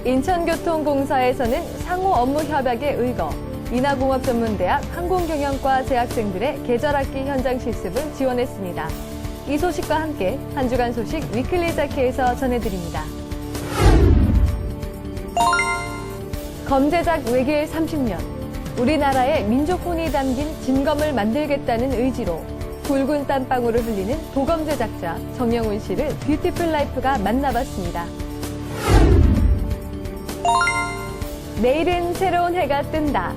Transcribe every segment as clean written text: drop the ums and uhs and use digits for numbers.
인천교통공사에서는 상호 업무 협약에 의거 인하공업전문대학 항공경영과 재학생들의 계절학기 현장 실습을 지원했습니다. 이 소식과 함께 한 주간 소식 위클리 자키에서 전해드립니다. 검제작 외길 30년. 우리나라의 민족혼이 담긴 진검을 만들겠다는 의지로 굵은 땀방울을 흘리는 도검 제작자 정영훈 씨를 뷰티풀 라이프가 만나봤습니다. 내일은 새로운 해가 뜬다.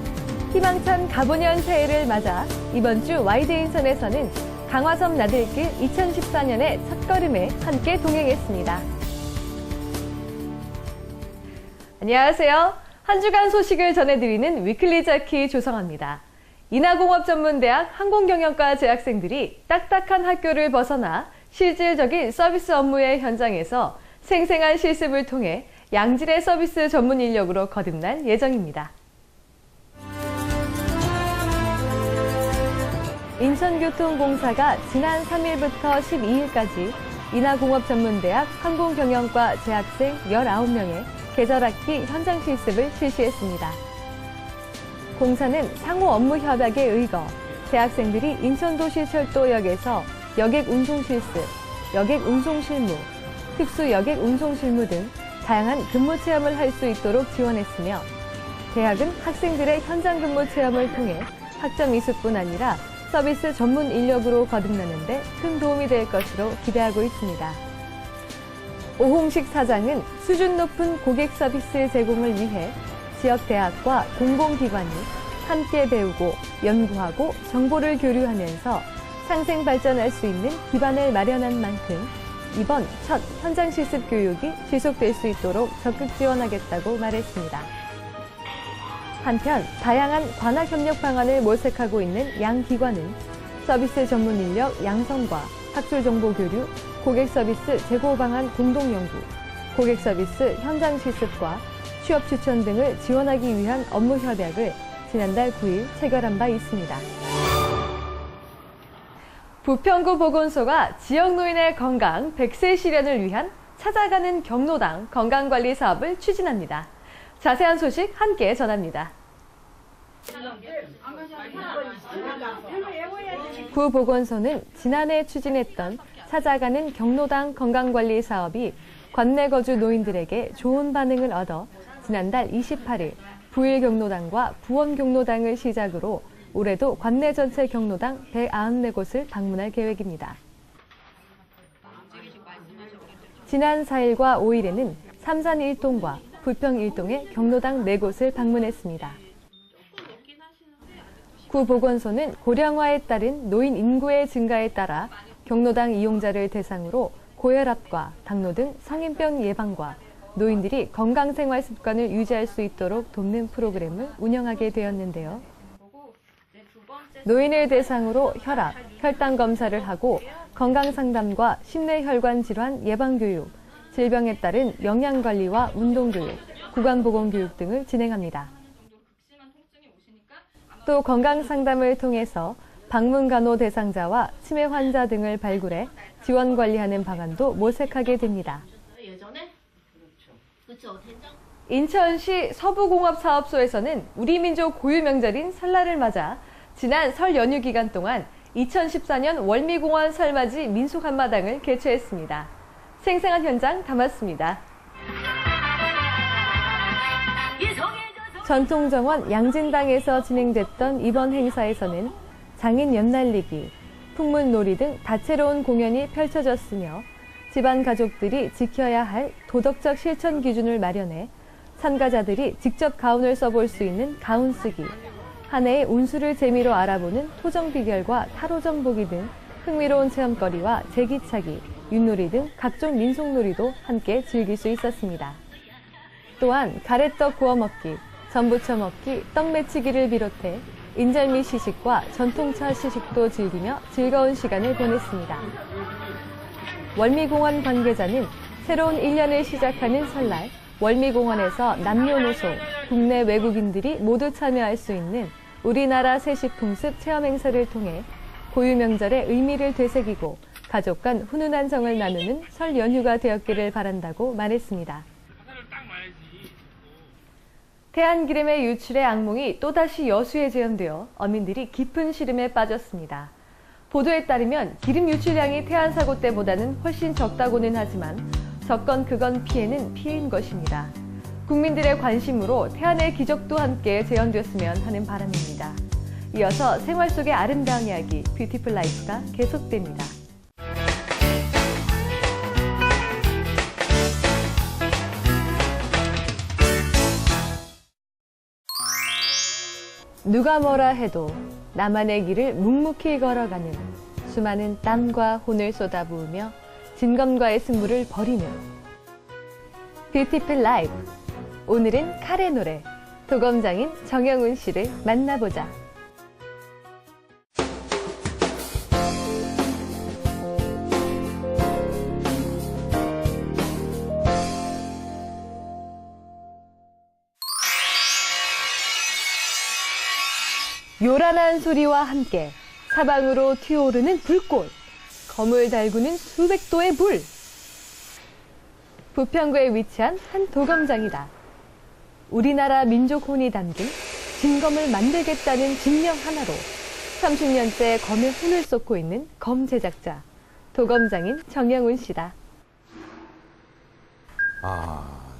희망찬 가보년 새해를 맞아 이번 주 YD인천에서는 강화섬 나들길 2014년의 첫걸음에 함께 동행했습니다. 안녕하세요. 한 주간 소식을 전해드리는 위클리 자키 조성아입니다. 인하공업전문대학 항공경영과 재학생들이 딱딱한 학교를 벗어나 실질적인 서비스 업무의 현장에서 생생한 실습을 통해 양질의 서비스 전문 인력으로 거듭날 예정입니다. 인천교통공사가 지난 3일부터 12일까지 인하공업전문대학 항공경영과 재학생 19명의 계절학기 현장 실습을 실시했습니다. 공사는 상호 업무 협약에 의거 대학생들이 인천도시철도역에서 여객 운송 실습, 여객 운송 실무, 특수 여객 운송 실무 등 다양한 근무 체험을 할 수 있도록 지원했으며 대학은 학생들의 현장 근무 체험을 통해 학점 이수뿐 아니라 서비스 전문 인력으로 거듭나는 데 큰 도움이 될 것으로 기대하고 있습니다. 오홍식 사장은 수준 높은 고객 서비스 제공을 위해 지역 대학과 공공기관이 함께 배우고 연구하고 정보를 교류하면서 상생 발전할 수 있는 기반을 마련한 만큼 이번 첫 현장 실습 교육이 지속될 수 있도록 적극 지원하겠다고 말했습니다. 한편 다양한 관학 협력 방안을 모색하고 있는 양 기관은 서비스 전문 인력 양성과 학술 정보 교류, 고객 서비스 제고 방안 공동 연구, 고객 서비스 현장 실습과 취업 추천 등을 지원하기 위한 업무 협약을 지난달 9일 체결한 바 있습니다. 부평구 보건소가 지역 노인의 건강 100세 실현을 위한 찾아가는 경로당 건강관리 사업을 추진합니다. 자세한 소식 함께 전합니다. 구 보건소는 지난해 추진했던 찾아가는 경로당 건강관리 사업이 관내 거주 노인들에게 좋은 반응을 얻어 지난달 28일 부일 경로당과 부원 경로당을 시작으로 올해도 관내 전체 경로당 194곳을 방문할 계획입니다. 지난 4일과 5일에는 삼산 1동과 부평 1동의 경로당 4곳을 방문했습니다. 구 보건소는 고령화에 따른 노인 인구의 증가에 따라 경로당 이용자를 대상으로 고혈압과 당뇨 등 성인병 예방과 노인들이 건강 생활 습관을 유지할 수 있도록 돕는 프로그램을 운영하게 되었는데요. 노인을 대상으로 혈압, 혈당 검사를 하고 건강 상담과 심뇌혈관 질환 예방 교육, 질병에 따른 영양 관리와 운동 교육, 구강 보건 교육 등을 진행합니다. 또 건강 상담을 통해서 방문 간호 대상자와 치매 환자 등을 발굴해 지원 관리하는 방안도 모색하게 됩니다. 인천시 서부공업사업소에서는 우리 민족 고유 명절인 설날을 맞아 지난 설 연휴 기간 동안 2014년 월미공원 설맞이 민속 한마당을 개최했습니다. 생생한 현장 담았습니다. 전통정원 양진당에서 진행됐던 이번 행사에서는 장인 연날리기, 풍문놀이 등 다채로운 공연이 펼쳐졌으며 집안 가족들이 지켜야 할 도덕적 실천 기준을 마련해 참가자들이 직접 가운을 써볼 수 있는 가운 쓰기, 한 해의 운수를 재미로 알아보는 토정 비결과 타로 정보기 등 흥미로운 체험거리와 제기차기, 윷놀이 등 각종 민속놀이도 함께 즐길 수 있었습니다. 또한 가래떡 구워 먹기, 전부쳐 먹기, 떡 매치기를 비롯해 인절미 시식과 전통차 시식도 즐기며 즐거운 시간을 보냈습니다. 월미공원 관계자는 새로운 1년을 시작하는 설날, 월미공원에서 남녀노소, 국내 외국인들이 모두 참여할 수 있는 우리나라 세식풍습 체험 행사를 통해 고유 명절의 의미를 되새기고 가족 간 훈훈한 정을 나누는 설 연휴가 되었기를 바란다고 말했습니다. 태안기름의 유출의 악몽이 또다시 여수에 재현되어 어민들이 깊은 시름에 빠졌습니다. 보도에 따르면 기름 유출량이 태안 사고 때보다는 훨씬 적다고는 하지만 적건 그건 피해는 피해인 것입니다. 국민들의 관심으로 태안의 기적도 함께 재현되었으면 하는 바람입니다. 이어서 생활 속의 아름다운 이야기 뷰티풀 라이프가 계속됩니다. 누가 뭐라 해도 나만의 길을 묵묵히 걸어가는 수많은 땀과 혼을 쏟아부으며 진검과의 승부를 벌이는 뷰티풀 라이프. 오늘은 칼의 노래 도검장인 정영훈 씨를 만나보자. 요란한 소리와 함께 사방으로 튀어오르는 불꽃, 검을 달구는 수백 도의 불. 부평구에 위치한 한 도검장이다. 우리나라 민족 혼이 담긴 진검을 만들겠다는 진명 하나로 30년째 검에 혼을 쏟고 있는 검 제작자, 도검장인 정영훈 씨다.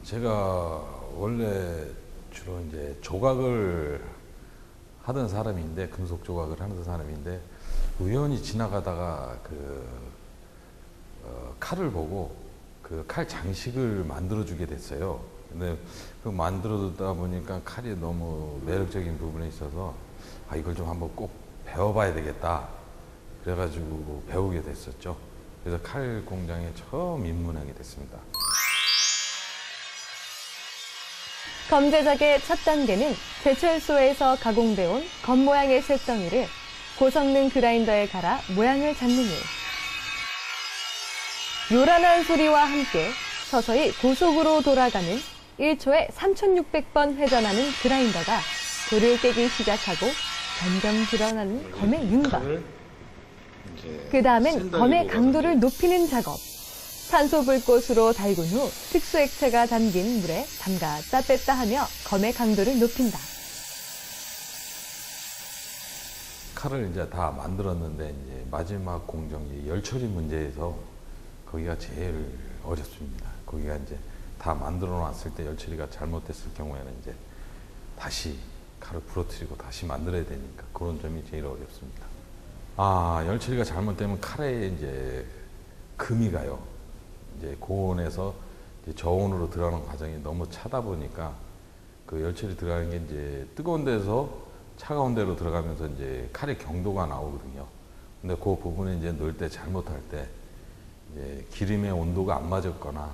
제가 원래 주로 이제 조각을 하던 사람인데, 금속 조각을 하던 사람인데, 우연히 지나가다가 칼을 보고 그 칼 장식을 만들어주게 됐어요. 근데 그 만들어다 보니까 칼이 너무 매력적인 부분에 있어서 이걸 좀 한번 꼭 배워봐야 되겠다. 그래가지고 배우게 됐었죠. 그래서 칼 공장에 처음 입문하게 됐습니다. 검 제작의 첫 단계는 제철소에서 가공돼온 검 모양의 쇳덩이를 고성능 그라인더에 갈아 모양을 잡는 일. 요란한 소리와 함께 서서히 고속으로 돌아가는 1초에 3,600번 회전하는 그라인더가 돌을 깨기 시작하고 점점 드러나는 검의 윤곽. 그 다음엔 검의 강도를 높이는 작업. 산소 불꽃으로 달군 후 특수 액체가 담긴 물에 담갔다 뺐다 하며 검의 강도를 높인다. 칼을 이제 다 만들었는데 이제 마지막 공정 열 처리 문제에서 거기가 제일 어렵습니다. 거기가 이제 다 만들어 놨을 때 열 처리가 잘못됐을 경우에는 이제 다시 칼을 부러뜨리고 다시 만들어야 되니까 그런 점이 제일 어렵습니다. 열 처리가 잘못되면 칼에 이제 금이 가요. 이제 고온에서 이제 저온으로 들어가는 과정이 너무 차다 보니까 그 열처리 들어가는 게 이제 뜨거운 데서 차가운 데로 들어가면서 이제 칼의 경도가 나오거든요. 근데 그 부분에 이제 넣을 때 잘못할 때 이제 기름의 온도가 안 맞았거나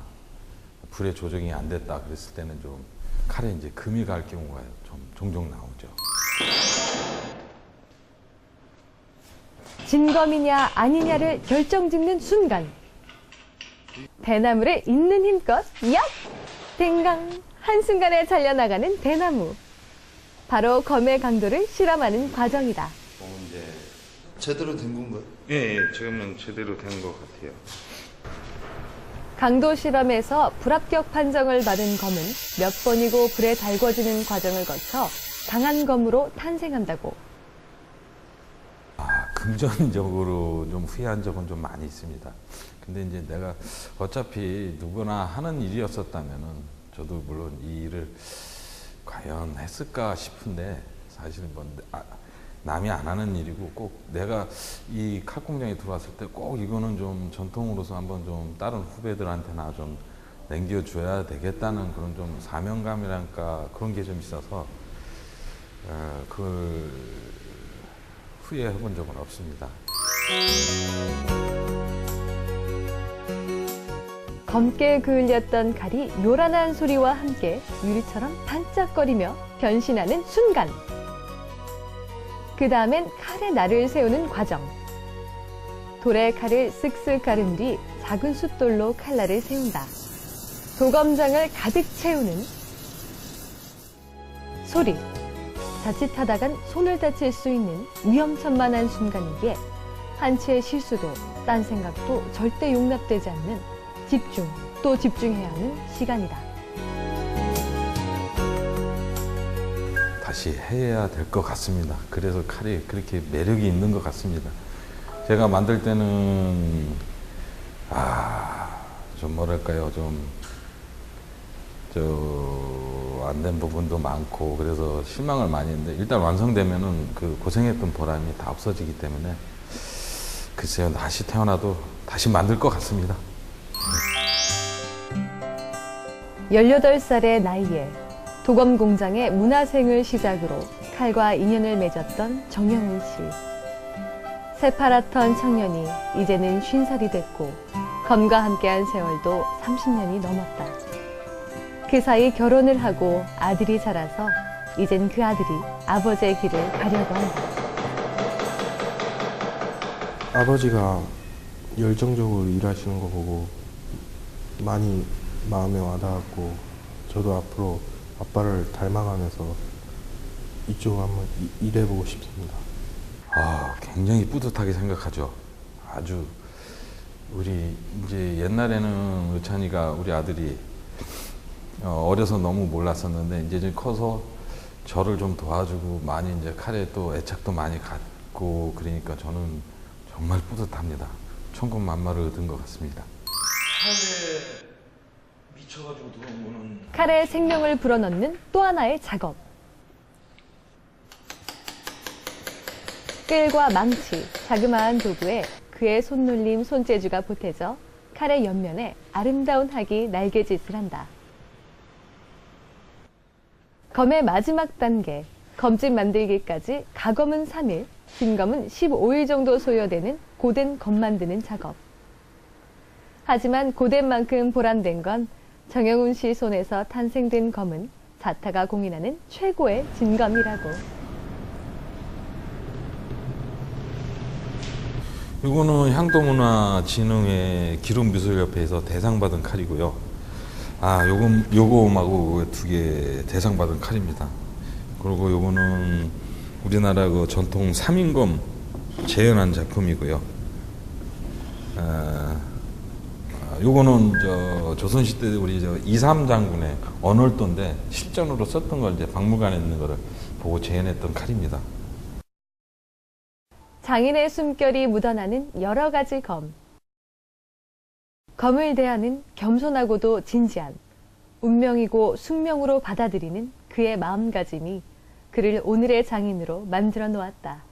불의 조정이 안 됐다 그랬을 때는 좀 칼에 이제 금이 갈 경우가 좀 종종 나오죠. 진검이냐 아니냐를 결정짓는 순간. 대나무를 있는 힘껏 얍! 댕강! 한순간에 잘려나가는 대나무. 바로 검의 강도를 실험하는 과정이다. 이제 제대로 된 건가요? 예, 지금은 제대로 된 것 같아요. 강도 실험에서 불합격 판정을 받은 검은 몇 번이고 불에 달궈지는 과정을 거쳐 강한 검으로 탄생한다고. 금전적으로 좀 후회한 적은 좀 많이 있습니다. 근데 이제 내가 어차피 누구나 하는 일이었었다면은 저도 물론 이 일을 과연 했을까 싶은데 사실은 뭐 남이 안 하는 일이고 꼭 내가 이 칼 공장에 들어왔을 때 꼭 이거는 좀 전통으로서 한번 좀 다른 후배들한테나 좀 남겨줘야 되겠다는 그런 좀 사명감이랄까 그런 게 좀 있어서 그걸 후회해 본 적은 없습니다. 검게 그을렸던 칼이 요란한 소리와 함께 유리처럼 반짝거리며 변신하는 순간. 그 다음엔 칼에 날을 세우는 과정. 돌에 칼을 쓱쓱 가른 뒤 작은 숫돌로 칼날을 세운다. 도검장을 가득 채우는 소리. 자칫하다간 손을 다칠 수 있는 위험천만한 순간이기에 한치의 실수도 딴 생각도 절대 용납되지 않는 집중, 또 집중해야 하는 시간이다. 다시 해야 될 것 같습니다. 그래서 칼이 그렇게 매력이 있는 것 같습니다. 제가 만들 때는 좀 뭐랄까요, 안 된 부분도 많고 그래서 실망을 많이 했는데 일단 완성되면은 그 고생했던 보람이 다 없어지기 때문에 글쎄요, 다시 태어나도 다시 만들 것 같습니다. 18살의 나이에 도검 공장의 문화생을 시작으로 칼과 인연을 맺었던 정영훈 씨. 새파랗던 청년이 이제는 50살이 됐고 검과 함께한 세월도 30년이 넘었다. 그 사이 결혼을 하고 아들이 자라서 이젠 그 아들이 아버지의 길을 가려고 한다. 아버지가 열정적으로 일하시는 거 보고 많이 마음에 와닿았고 저도 앞으로 아빠를 닮아가면서 이쪽으로 한번 일해보고 싶습니다. 굉장히 뿌듯하게 생각하죠. 아주 우리 이제 옛날에는 의찬이가 우리 아들이 어려서 너무 몰랐었는데 이제 좀 커서 저를 좀 도와주고 많이 이제 칼에 또 애착도 많이 갖고 그러니까 저는 정말 뿌듯합니다. 천군만마를 얻은 것 같습니다. 칼에 미쳐가지고 들어온 거는 칼에 생명을 불어넣는 또 하나의 작업. 끌과 망치, 자그마한 도구에 그의 손놀림, 손재주가 보태져 칼의 옆면에 아름다운 학이 날개짓을 한다. 검의 마지막 단계, 검집 만들기까지 가검은 3일, 빈검은 15일 정도 소요되는 고된 검 만드는 작업. 하지만 고된 만큼 보람된 건 정영훈 씨 손에서 탄생된 검은 자타가 공인하는 최고의 진검이라고. 이거는 향토문화진흥회 기름미술협회에서 대상 받은 칼이고요. 요거하고 두 개 대상 받은 칼입니다. 그리고 요거는 우리나라 그 전통 3인검 재현한 작품이고요. 요거는 조선시대 우리 이삼 장군의 언월도인데 실전으로 썼던 걸 이제 박물관에 있는 거를 보고 재현했던 칼입니다. 장인의 숨결이 묻어나는 여러 가지 검. 검을 대하는 겸손하고도 진지한, 운명이고 숙명으로 받아들이는 그의 마음가짐이 그를 오늘의 장인으로 만들어 놓았다.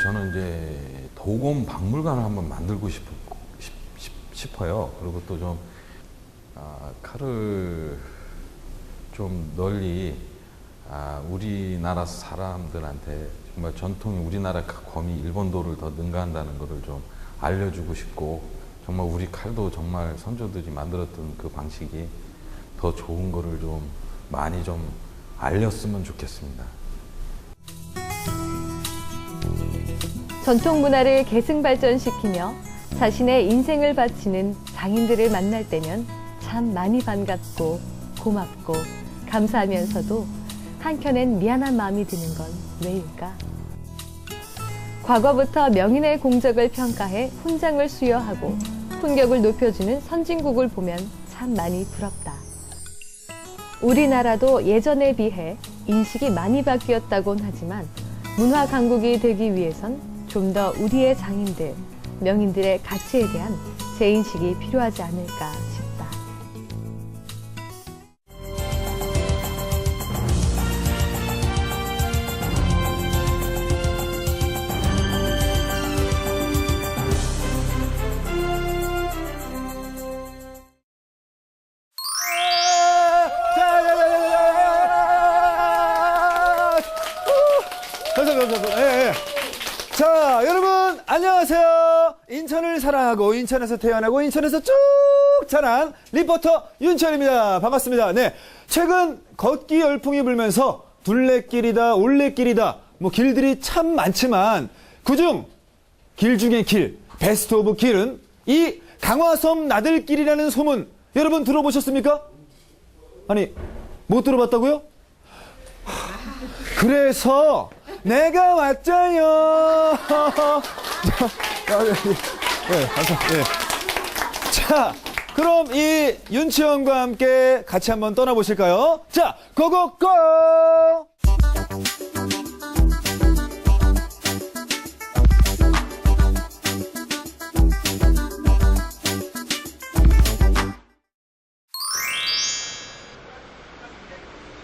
저는 이제 도검 박물관을 한번 만들고 싶어요. 그리고 또 좀 칼을 좀 널리 우리나라 사람들한테 정말 전통이 우리나라 검이 일본도를 더 능가한다는 것을 좀 알려주고 싶고 정말 우리 칼도 정말 선조들이 만들었던 그 방식이 더 좋은 거를 좀 많이 좀 알렸으면 좋겠습니다. 전통 문화를 계승 발전시키며 자신의 인생을 바치는 장인들을 만날 때면 참 많이 반갑고 고맙고 감사하면서도 한켠엔 미안한 마음이 드는 건 왜일까? 과거부터 명인의 공적을 평가해 훈장을 수여하고 훈격을 높여주는 선진국을 보면 참 많이 부럽다. 우리나라도 예전에 비해 인식이 많이 바뀌었다곤 하지만 문화 강국이 되기 위해선 좀 더 우리의 장인들, 명인들의 가치에 대한 재인식이 필요하지 않을까 싶다. 자, 여러분 안녕하세요. 인천을 사랑하고 인천에서 태어나고 인천에서 쭉 자란 리포터 윤철입니다. 반갑습니다. 네, 최근 걷기 열풍이 불면서 둘레길이다 올레길이다 뭐 길들이 참 많지만 그중 길 중에 길 베스트 오브 길은 이 강화섬 나들길이라는 소문 여러분 들어보셨습니까? 아니 못 들어봤다고요? 그래서 내가 왔자요. 네, 감사합니다. 네. 자, 그럼 이 윤치원과 함께 같이 한번 떠나보실까요? 자, 고고고!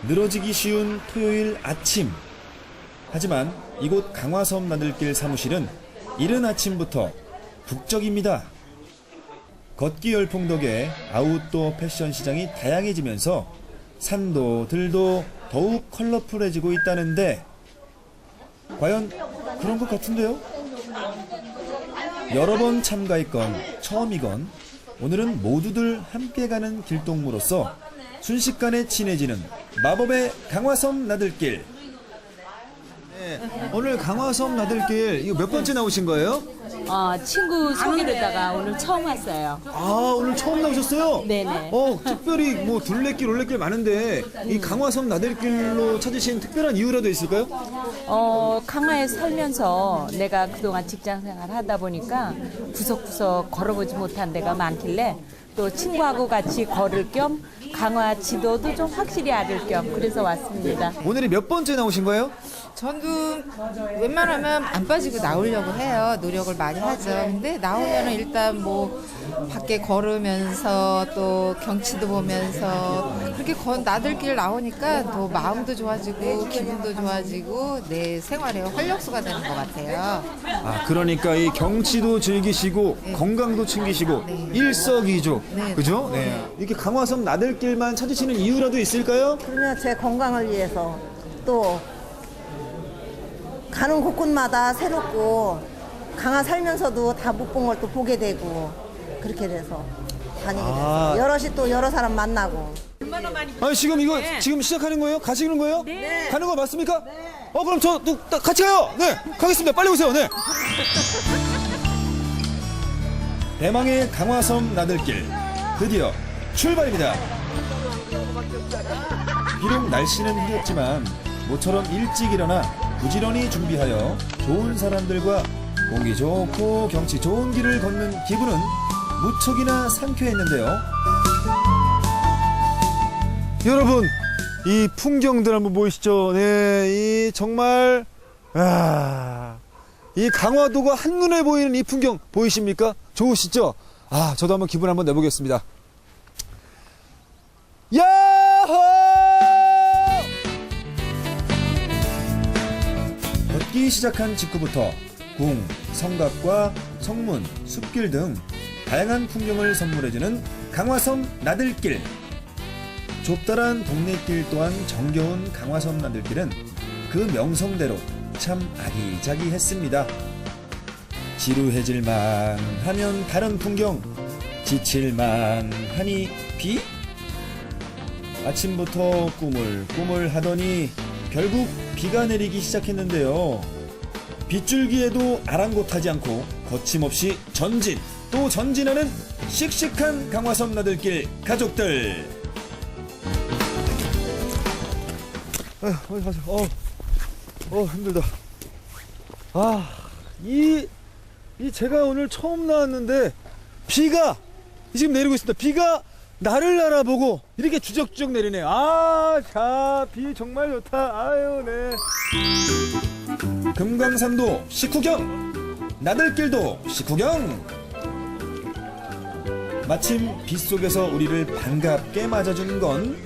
늘어지기 쉬운 토요일 아침. 하지만 이곳 강화섬 나들길 사무실은 이른 아침부터 북적입니다. 걷기 열풍 덕에 아웃도어 패션 시장이 다양해지면서 산도 들도 더욱 컬러풀해지고 있다는데 과연 그런 것 같은데요? 여러 번 참가했건 처음이건 오늘은 모두들 함께 가는 길동무로서 순식간에 친해지는 마법의 강화섬 나들길. 네, 오늘 강화섬 나들길 이거 몇 번째 나오신 거예요? 친구 소개로다가 오늘 처음 왔어요. 아, 오늘 처음 나오셨어요? 네네. 특별히 뭐 둘레길, 올레길 많은데 이 강화섬 나들길로 찾으신 특별한 이유라도 있을까요? 강화에 살면서 내가 그동안 직장 생활 하다 보니까 구석구석 걸어보지 못한 데가 많길래 또 친구하고 같이 걸을 겸 강화 지도도 좀 확실히 알을 겸 그래서 왔습니다. 오늘이 몇 번째 나오신 거예요? 저도 웬만하면 안 빠지고 나오려고 해요. 노력을 많이 하죠. 근데 나오면은 일단 뭐 밖에 걸으면서 또 경치도 보면서 그렇게 나들길 나오니까 또 마음도 좋아지고 기분도 좋아지고 내 생활에 활력소가 되는 것 같아요. 아, 그러니까 이 경치도 즐기시고 건강도 챙기시고 일석이조. 네. 그죠? 네. 이렇게 강화섬 나들길만 찾으시는 이유라도 있을까요? 그러면 제 건강을 위해서 또 가는 곳곳마다 새롭고 강화 살면서도 다 못 본 걸 또 보게 되고 그렇게 돼서 다니게 됐어요. 여럿이 또 여러 사람 만나고. 아니, 지금 이거 지금 시작하는 거예요? 가시는 거예요? 네. 가는 거 맞습니까? 네. 그럼 저 또 같이 가요. 네, 가겠습니다. 빨리 오세요. 네. 대망의 강화섬 나들길 드디어 출발입니다. 비록 날씨는 흐렸지만 모처럼 일찍 일어나 부지런히 준비하여 좋은 사람들과 공기 좋고 경치 좋은 길을 걷는 기분은 무척이나 상쾌했는데요. 여러분, 이 풍경들 한번 보이시죠? 네, 이 정말 이 강화도가 한눈에 보이는 이 풍경 보이십니까? 좋으시죠? 저도 한번 기분 한번 내보겠습니다. 야호! 걷기 시작한 직후부터 궁, 성곽과 성문, 숲길 등 다양한 풍경을 선물해주는 강화섬 나들길. 좁다란 동네길 또한 정겨운 강화섬 나들길은 그 명성대로 참 아기자기했습니다. 지루해질만 하면 다른 풍경, 지칠만 하니 비? 아침부터 꾸물꾸물 하더니 결국 비가 내리기 시작했는데요. 빗줄기에도 아랑곳하지 않고 거침없이 전진 또 전진하는 씩씩한 강화섬 나들길 가족들. 어디 가세요? 힘들다. 제가 오늘 처음 나왔는데 비가 지금 내리고 있습니다. 비가 나를 알아보고 이렇게 주적주적 내리네. 비 정말 좋다. 네. 금강산도 식후경, 나들길도 식후경. 마침 빗속에서 우리를 반갑게 맞아주는 건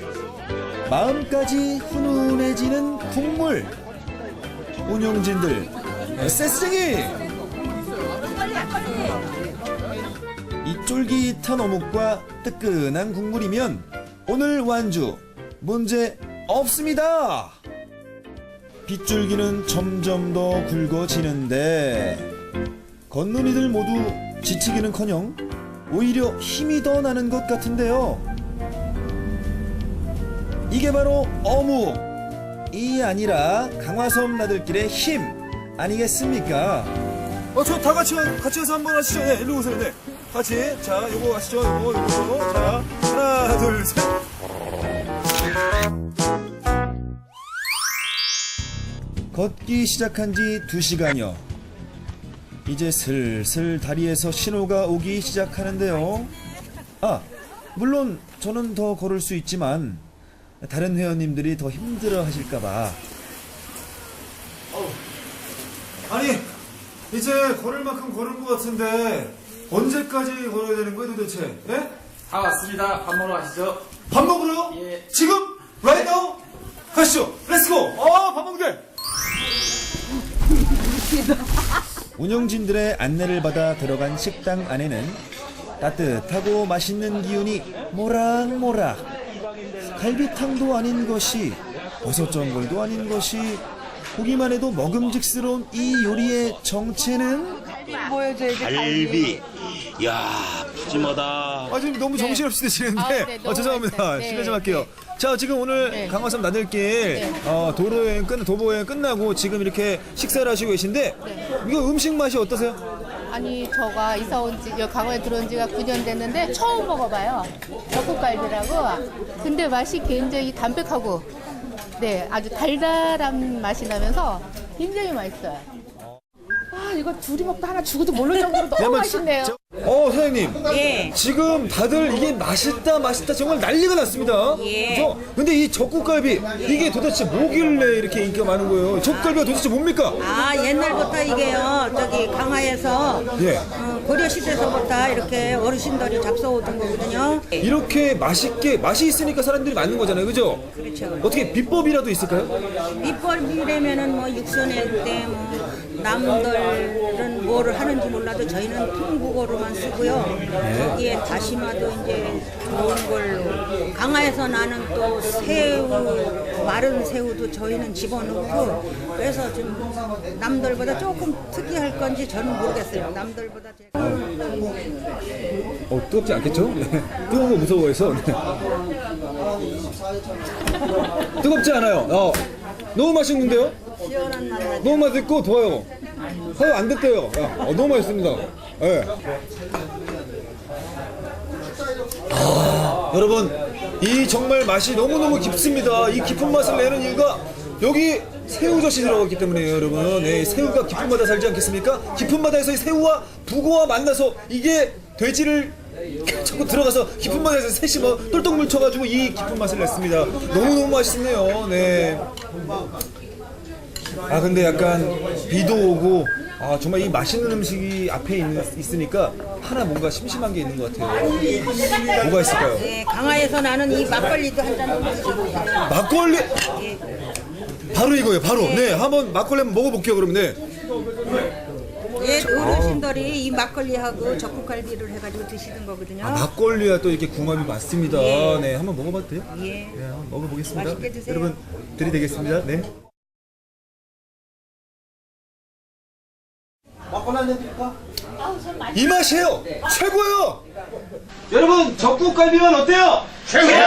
마음까지 훈훈해지는 국물. 운영진들 세스쟁이. 이 쫄깃한 어묵과 뜨끈한 국물이면 오늘 완주 문제 없습니다. 빗줄기는 점점 더 굵어지는데 걷는 이들 모두 지치기는커녕 오히려 힘이 더 나는 것 같은데요. 이게 바로 어묵이 아니라 강화섬 나들길의 힘 아니겠습니까? 저 다 같이 해서 한번 하시죠. 네, 일로 오세요. 네. 같이. 자, 요거 하시죠. 요거. 자, 하나, 둘, 셋. 걷기 시작한 지 2시간여. 이제 슬슬 다리에서 신호가 오기 시작하는데요. 물론 저는 더 걸을 수 있지만 다른 회원님들이 더 힘들어 하실까봐. 아니, 이제 걸을 만큼 걸은 것 같은데 언제까지 걸어야 되는 거예요 도대체? 예? 다 왔습니다. 밥 먹으러 가시죠. 밥 먹으러요? 예. 지금? right now? 가시죠. 렛츠고. 밥 먹게. 운영진들의 안내를 받아 들어간 식당 안에는 따뜻하고 맛있는 기운이 모락모락. 갈비탕도 아닌 것이, 버섯전골도 아닌 것이, 보기만 해도 먹음직스러운 이 요리의 정체는? 갈비. 야, 푸짐하다. 지금 너무 정신없이 드시는데, 죄송합니다. 실례 좀 할게요. 자, 지금 오늘 강화섬 나들길 도보여행 끝나고 지금 이렇게 식사를 하시고 계신데, 이거 음식 맛이 어떠세요? 아니, 저가 이사 온 지, 강화에 들어온 지가 9년 됐는데 처음 먹어봐요. 젓국갈비라고. 근데 맛이 굉장히 담백하고, 네, 아주 달달한 맛이 나면서 굉장히 맛있어요. 이거 둘이 먹다 하나 죽어도 모를 정도로 너무 맛있네요. 사장님. 예. 지금 다들 이게 맛있다 정말 난리가 났습니다. 예. 그죠? 근데 이 적국갈비 이게 도대체 뭐길래 이렇게 인기가 많은 거예요? 적국갈비가 도대체 뭡니까? 옛날부터 이게요, 저기 강화에서 예. 고려 시대서부터 이렇게 어르신들이 잡숴오던 거거든요. 이렇게 맛있게 맛이 있으니까 사람들이 많는 거잖아요, 그죠? 그렇죠. 어떻게 비법이라도 있을까요? 밑벌이라면은 뭐 육선할 때 뭐 남들은 뭐를 하는지 몰라도 저희는 통국어로만 쓰고요. 거기에 다시마도 이제 좋은 걸로. 강화에서 나는 또 새우, 마른 새우도 저희는 집어넣고, 그래서 좀 남들보다 조금 특이할 건지 저는 모르겠어요. 남들보다 제가. 뜨겁지 않겠죠? 네. 뜨거운 거 무서워해서. 네. 뜨겁지 않아요. 너무 맛있는데요? 시원한 맛 나죠. 너무 맛있고 좋아요. 사용 안 됐대요. 너무 맛있습니다. 네. 여러분, 이 정말 맛이 너무너무 깊습니다. 이 깊은 맛을 내는 이유가 여기 새우젓이 들어갔기 때문에요, 여러분. 네, 새우가 깊은 바다 살지 않겠습니까? 깊은 바다에서 이 새우와 북어와 만나서 이게 돼지를 자꾸 들어가서 깊은 바다에서 셋이 뭐 똘똘 뭉쳐가지고 이 깊은 맛을 냈습니다. 너무너무 맛있네요. 네. 근데 약간 비도 오고 정말 이 맛있는 음식이 앞에 있으니까 하나 뭔가 심심한 게 있는 것 같아요. 뭐가 있을까요? 네, 강화에서 나는 이 막걸리도 한 잔 먹으세요. 막걸리? 바로 이거예요, 바로. 네, 한번 막걸리 한번 먹어볼게요, 그러면. 네. 어르신들이 이 막걸리하고 적국갈비를 해가지고 드시는 거거든요. 막걸리와 또 이렇게 궁합이 맞습니다. 예. 네, 한번 먹어봐도 돼요? 예. 네, 한번 먹어보겠습니다. 맛있게 드세요. 여러분, 들이대겠습니다. 네. 이 맛이에요! 최고예요! 여러분, 적국갈비만 어때요? 최고예요!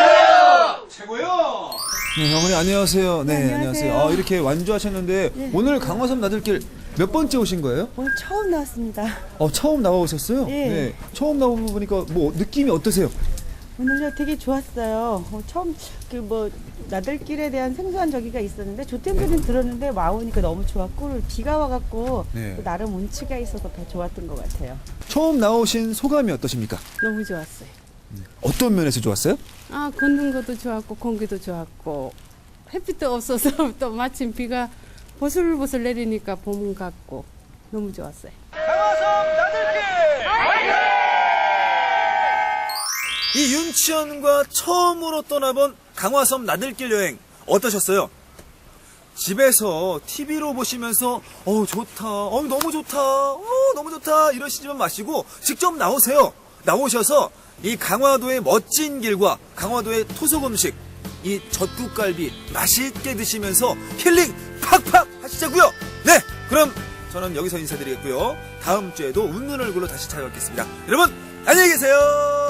최고예요! 네, 어머니 안녕하세요. 네, 안녕하세요. 이렇게 완주하셨는데 오늘 강화섬 나들길 몇 번째 오신 거예요? 오늘 처음 나왔습니다. 처음 나와오셨어요? 예. 네. 처음 나와보니까 뭐 느낌이 어떠세요? 오늘요 되게 좋았어요. 처음 나들길에 대한 생소한 저기가 있었는데 조템들은 들었는데 와오니까 너무 좋았고, 비가 와갖고 네. 또 나름 운치가 있어서 더 좋았던 것 같아요. 처음 나오신 소감이 어떠십니까? 너무 좋았어요. 어떤 면에서 좋았어요? 걷는 것도 좋았고, 공기도 좋았고, 햇빛도 없어서 또 마침 비가 보슬보슬 내리니까 봄 같고, 너무 좋았어요. 이 윤치현과 처음으로 떠나본 강화섬 나들길 여행 어떠셨어요? 집에서 TV로 보시면서 좋다, 너무 좋다, 너무 좋다 이러시지만 마시고 직접 나오세요. 나오셔서 이 강화도의 멋진 길과 강화도의 토속 음식, 이 젖국갈비 맛있게 드시면서 힐링 팍팍 하시자고요. 네, 그럼 저는 여기서 인사드리겠고요. 다음 주에도 웃는 얼굴로 다시 찾아뵙겠습니다. 여러분 안녕히 계세요.